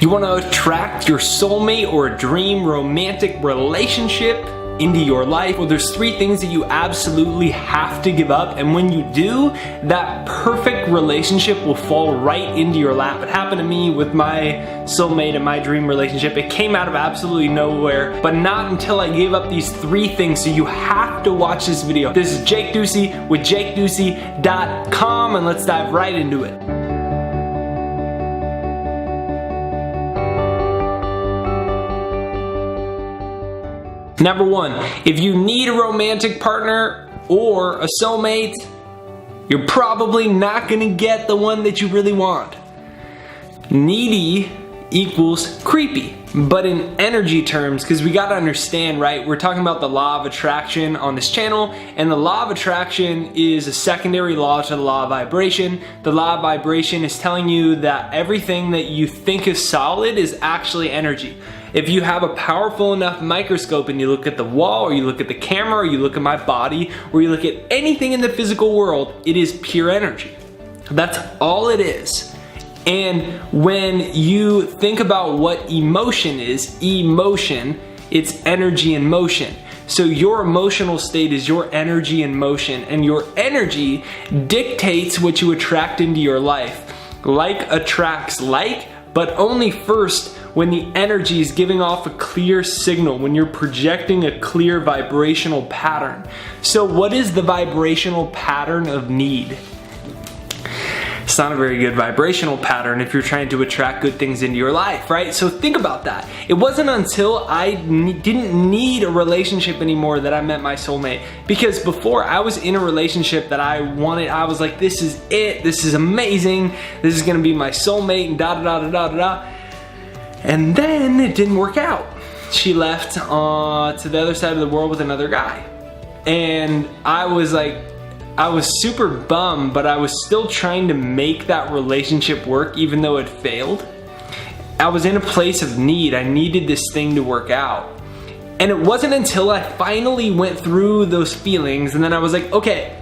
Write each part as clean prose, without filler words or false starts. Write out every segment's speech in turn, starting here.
You want to attract your soulmate or a dream romantic relationship into your life? Well, there's 3 things that you absolutely have to give up, and when you do, that perfect relationship will fall right into your lap. It happened to me with my soulmate and my dream relationship. It came out of absolutely nowhere, but not until I gave up these 3 things. So you have to watch this video. This is Jake Ducey with JakeDucey.com, and let's dive right into it. Number 1, if you need a romantic partner or a soulmate, you're probably not gonna get the one that you really want. Needy equals creepy, but in energy terms, because we gotta understand, right? We're talking about the law of attraction on this channel, and the law of attraction is a secondary law to the law of vibration. The law of vibration is telling you that everything that you think is solid is actually energy. If you have a powerful enough microscope and you look at the wall, or you look at the camera, or you look at my body, or you look at anything in the physical world, it is pure energy. That's all it is. And when you think about what emotion is, it's energy in motion. So your emotional state is your energy in motion, and your energy dictates what you attract into your life. Like attracts like, but only first when the energy is giving off a clear signal, when you're projecting a clear vibrational pattern. So what is the vibrational pattern of need? It's not a very good vibrational pattern if you're trying to attract good things into your life, right? So think about that. It wasn't until I didn't need a relationship anymore that I met my soulmate. Because before, I was in a relationship that I was like, this is it, this is amazing, this is gonna be my soulmate, and da da da da da da. And then it didn't work out. She left to the other side of the world with another guy. And I was super bummed, but I was still trying to make that relationship work even though it failed. I was in a place of need. I needed this thing to work out. And it wasn't until I finally went through those feelings and then I was like, okay,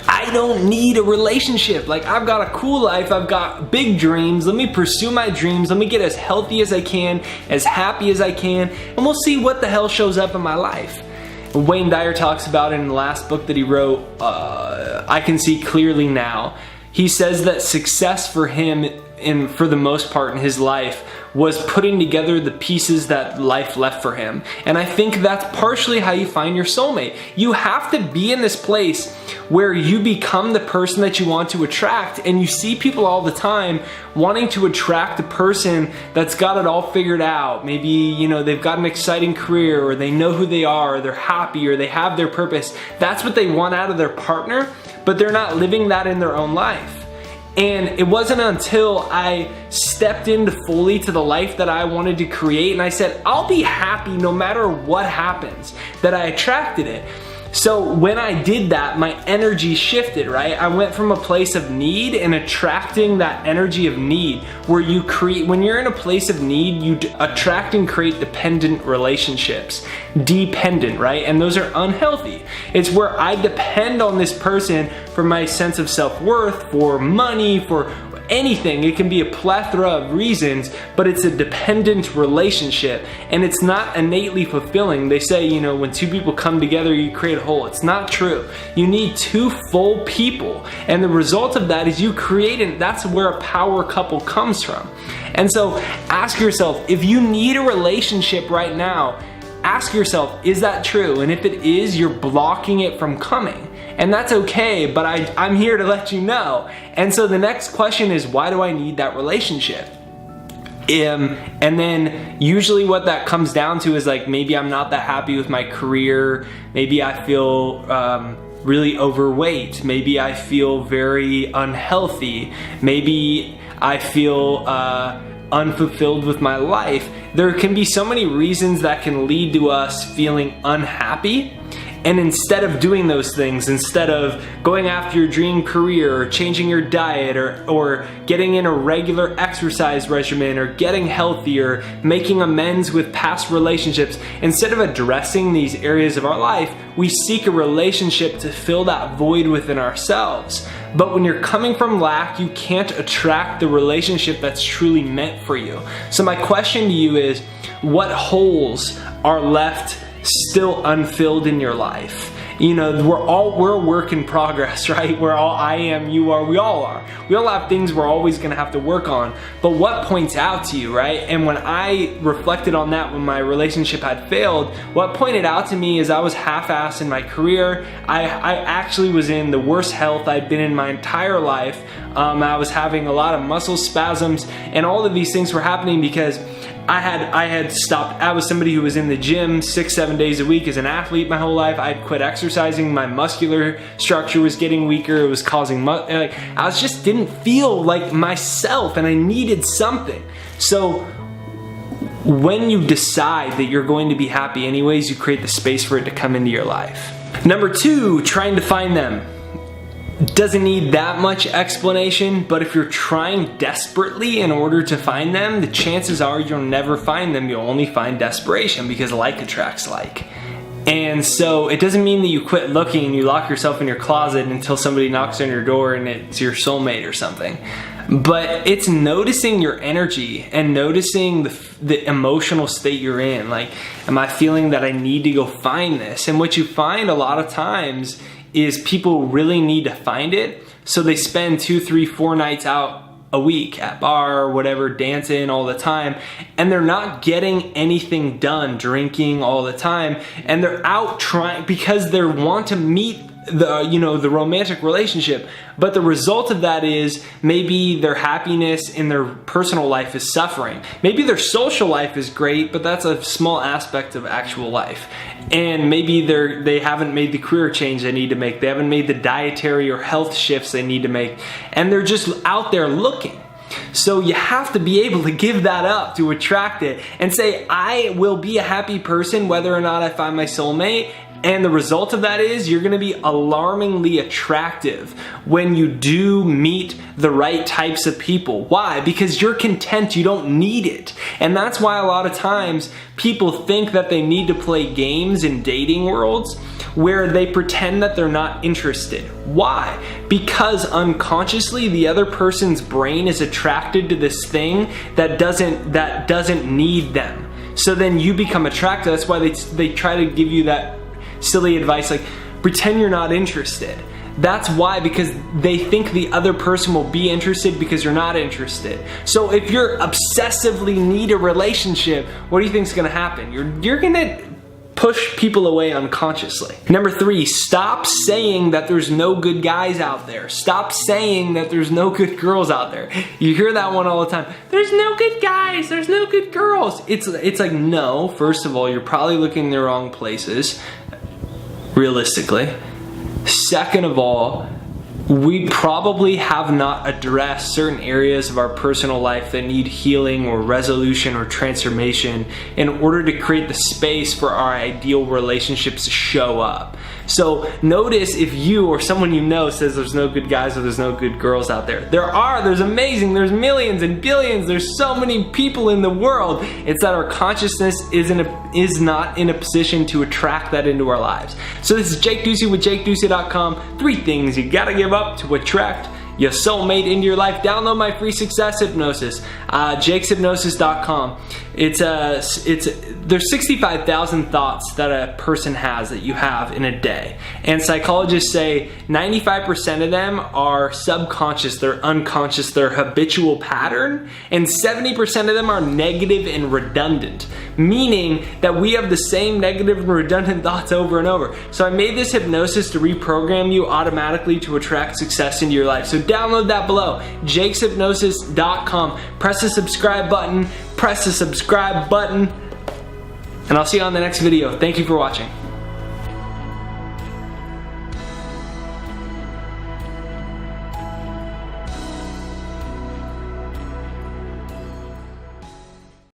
I don't need a relationship. Like, I've got a cool life, I've got big dreams, let me pursue my dreams, let me get as healthy as I can, as happy as I can, and we'll see what the hell shows up in my life. Wayne Dyer talks about it in the last book that he wrote, I Can See Clearly Now. He says that success for him, for the most part in his life, was putting together the pieces that life left for him. And I think that's partially how you find your soulmate. You have to be in this place where you become the person that you want to attract, and you see people all the time wanting to attract a person that's got it all figured out. Maybe, you know, they've got an exciting career, or they know who they are, or they're happy, or they have their purpose. That's what they want out of their partner, but they're not living that in their own life. And it wasn't until I stepped into fully to the life that I wanted to create, and I said, I'll be happy no matter what happens, that I attracted it. So when I did that, my energy shifted, right? I went from a place of need and attracting that energy of need, where you create, when you're in a place of need, you attract and create dependent relationships. Dependent, right? And those are unhealthy. It's where I depend on this person for my sense of self-worth, for money, for anything. It can be a plethora of reasons, but it's a dependent relationship, and it's not innately fulfilling. They say, you know, when 2 people come together, you create a whole. It's not true. You need 2 full people, and the result of that is you create, and that's where a power couple comes from. And so ask yourself, if you need a relationship right now, ask yourself, is that true? And if it is, you're blocking it from coming. And that's okay, but I'm here to let you know. And so the next question is, why do I need that relationship? And then usually what that comes down to is like, maybe I'm not that happy with my career. Maybe I feel really overweight. Maybe I feel very unhealthy. Maybe I feel unfulfilled with my life. There can be so many reasons that can lead to us feeling unhappy. And instead of doing those things, instead of going after your dream career or changing your diet or getting in a regular exercise regimen or getting healthier, making amends with past relationships, instead of addressing these areas of our life, we seek a relationship to fill that void within ourselves. But when you're coming from lack, you can't attract the relationship that's truly meant for you. So my question to you is, what holes are left still unfilled in your life? You know, we're a work in progress, right? We're all, I am, you are, we all are. We all have things we're always gonna have to work on. But what points out to you, right? And when I reflected on that when my relationship had failed, what pointed out to me is I was half-assed in my career. I actually was in the worst health I'd been in my entire life. I was having a lot of muscle spasms, and all of these things were happening because I had stopped. I was somebody who was in the gym 6-7 days a week as an athlete my whole life. I'd quit exercising. My muscular structure was getting weaker. It was causing I just didn't feel like myself, and I needed something. So when you decide that you're going to be happy anyways, you create the space for it to come into your life. Number 2, trying to find them. Doesn't need that much explanation, but if you're trying desperately in order to find them, the chances are you'll never find them. You'll only find desperation, because like attracts like. And so it doesn't mean that you quit looking and you lock yourself in your closet until somebody knocks on your door and it's your soulmate or something. But it's noticing your energy and noticing the emotional state you're in. Like, am I feeling that I need to go find this? And what you find a lot of times is people really need to find it, so they spend 2, 3, 4 nights out a week at bar or whatever, dancing all the time, and they're not getting anything done, drinking all the time, and they're out trying because they want to meet the romantic relationship, but the result of that is maybe their happiness in their personal life is suffering. Maybe their social life is great, but that's a small aspect of actual life. And maybe they haven't made the career change they need to make. They haven't made the dietary or health shifts they need to make, and they're just out there looking. So you have to be able to give that up to attract it and say, I will be a happy person whether or not I find my soulmate. And the result of that is you're gonna be alarmingly attractive when you do meet the right types of people. Why? Because you're content, you don't need it. And that's why a lot of times people think that they need to play games in dating worlds where they pretend that they're not interested. Why? Because unconsciously the other person's brain is attracted to this thing that doesn't need them. So then you become attracted. That's why they try to give you that silly advice like, pretend you're not interested. That's why, because they think the other person will be interested because you're not interested. So if you're obsessively need a relationship, what do you think is gonna happen? You're gonna push people away unconsciously. Number 3, stop saying that there's no good guys out there. Stop saying that there's no good girls out there. You hear that one all the time. There's no good guys, there's no good girls. It's like, no, first of all, you're probably looking in the wrong places, realistically. Second of all, we probably have not addressed certain areas of our personal life that need healing or resolution or transformation in order to create the space for our ideal relationships to show up. So notice if you or someone you know says there's no good guys or there's no good girls out there. There's amazing, there's millions and billions, there's so many people in the world. It's that our consciousness is not in a position to attract that into our lives. So this is Jake Ducey with JakeDucey.com. 3 things you gotta give up to attract your soulmate into your life. Download my free success hypnosis, jakeshypnosis.com. There's 65,000 thoughts that a person has that you have in a day. And psychologists say 95% of them are subconscious, they're unconscious, they're habitual pattern, and 70% of them are negative and redundant, meaning that we have the same negative and redundant thoughts over and over. So I made this hypnosis to reprogram you automatically to attract success into your life. So download that below, jakeshypnosis.com. Press the subscribe button, and I'll see you on the next video. Thank you for watching.